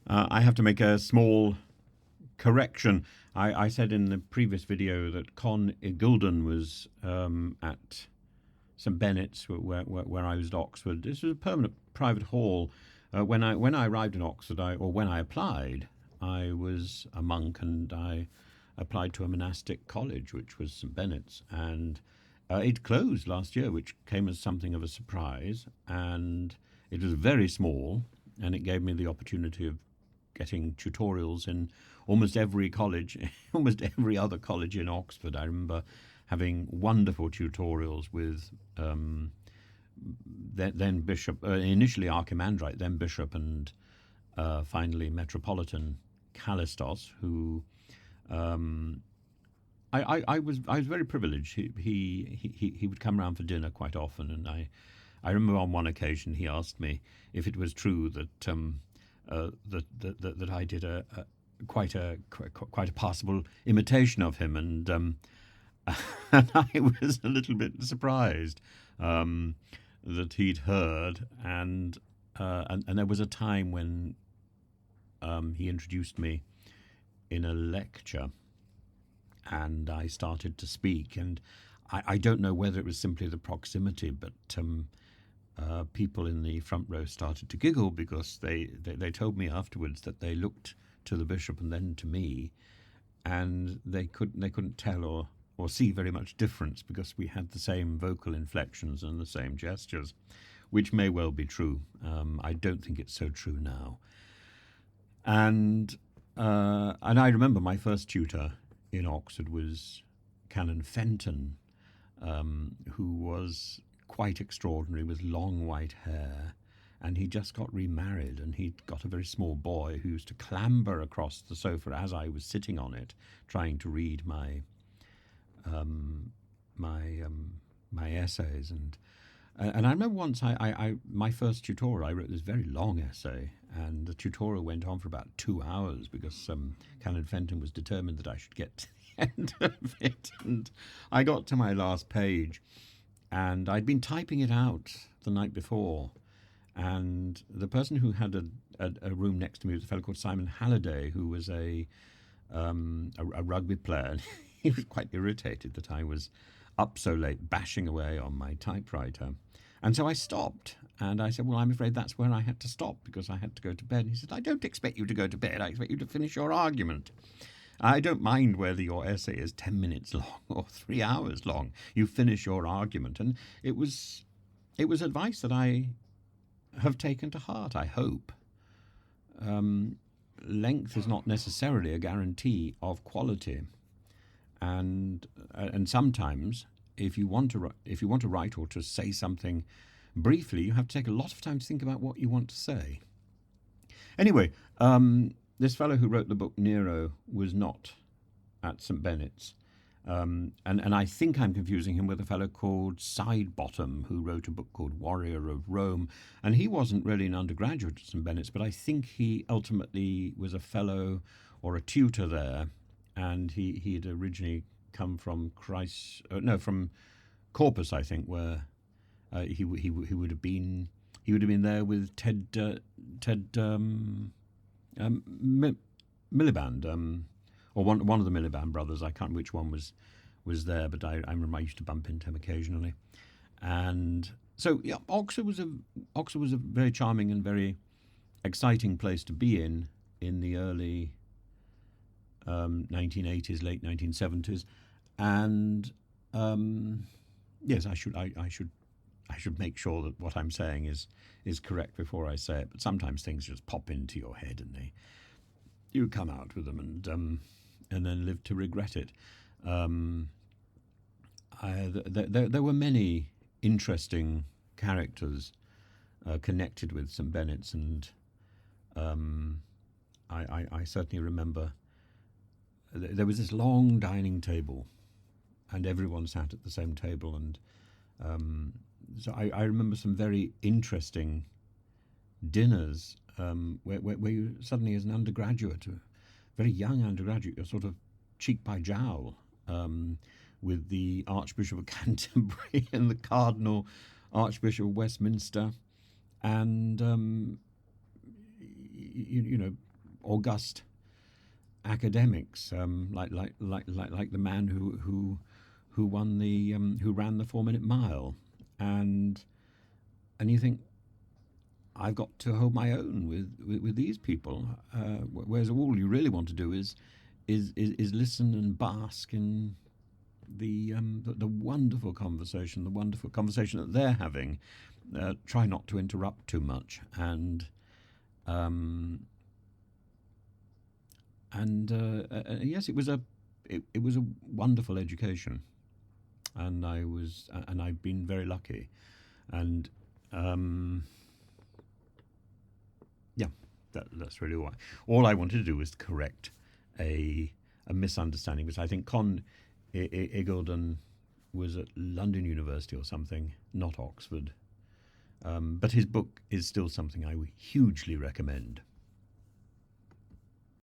I have to make a small correction. I said in the previous video that Con Igulden was at St Bennett's, where I was at Oxford. This was a permanent private hall. When I arrived in Oxford, or when I applied, I was a monk and I applied to a monastic college, which was St Bennett's, and it closed last year, which came as something of a surprise. And it was very small, and it gave me the opportunity of getting tutorials in almost every college, almost every other college in Oxford. I remember having wonderful tutorials with then Bishop, initially Archimandrite, then Bishop, and finally Metropolitan Callistos, who I was very privileged. He would come round for dinner quite often, and I remember on one occasion he asked me if it was true that that I did quite a passable imitation of him, and and I was a little bit surprised that he'd heard, and there was a time when he introduced me in a lecture, and I started to speak, and I don't know whether it was simply the proximity, but people in the front row started to giggle because they told me afterwards that they looked to the bishop and then to me, and they couldn't tell or see very much difference because we had the same vocal inflections and the same gestures, which may well be true. I don't think it's so true now. And I remember my first tutor in Oxford was Canon Fenton, who was quite extraordinary, with long white hair, and he just got remarried, and he'd got a very small boy who used to clamber across the sofa as I was sitting on it, trying to read my essays. And I remember once my first tutorial, I wrote this very long essay, and the tutorial went on for about 2 hours because Canon Fenton was determined that I should get to the end of it. And I got to my last page, and I'd been typing it out the night before, and the person who had a room next to me was a fellow called Simon Halliday, who was a rugby player. He was quite irritated that I was up so late bashing away on my typewriter. And so I stopped, and I said, well, I'm afraid that's where I had to stop because I had to go to bed. And he said, I don't expect you to go to bed. I expect you to finish your argument. I don't mind whether your essay is 10 minutes long or 3 hours long. You finish your argument. And it was advice that I have taken to heart, I hope. Length is not necessarily a guarantee of quality. And sometimes, if you want to write or to say something briefly, you have to take a lot of time to think about what you want to say. Anyway, this fellow who wrote the book Nero was not at St Bennett's, and I think I'm confusing him with a fellow called Sidebottom, who wrote a book called Warrior of Rome, and he wasn't really an undergraduate at St Bennett's, but I think he ultimately was a fellow or a tutor there. And he had originally come from from Corpus, I think, where he would have been there with Ted Miliband, or one of the Miliband brothers. I can't remember which one was there, but I remember I used to bump into him occasionally. And so yeah, Oxford was a very charming and very exciting place to be in the early 1980s, late 1970s, and yes, I should make sure that what I'm saying is correct before I say it. But sometimes things just pop into your head, and you come out with them, and then live to regret it. There were many interesting characters connected with St Bennett's, and I certainly remember. There was this long dining table, and everyone sat at the same table, and so I remember some very interesting dinners where you suddenly, as an undergraduate, a very young undergraduate, you're sort of cheek by jowl with the Archbishop of Canterbury and the Cardinal Archbishop of Westminster, and you know, august academics, like the man who won the who ran the 4 minute mile, and you think, I've got to hold my own with these people, whereas all you really want to do is listen and bask in the wonderful conversation, that they're having. Try not to interrupt too much, and yes, it was a wonderful education, and I've been very lucky, and yeah, that's really why. All I wanted to do was correct a misunderstanding, because I think Igulden was at London University or something, not Oxford. But his book is still something I would hugely recommend.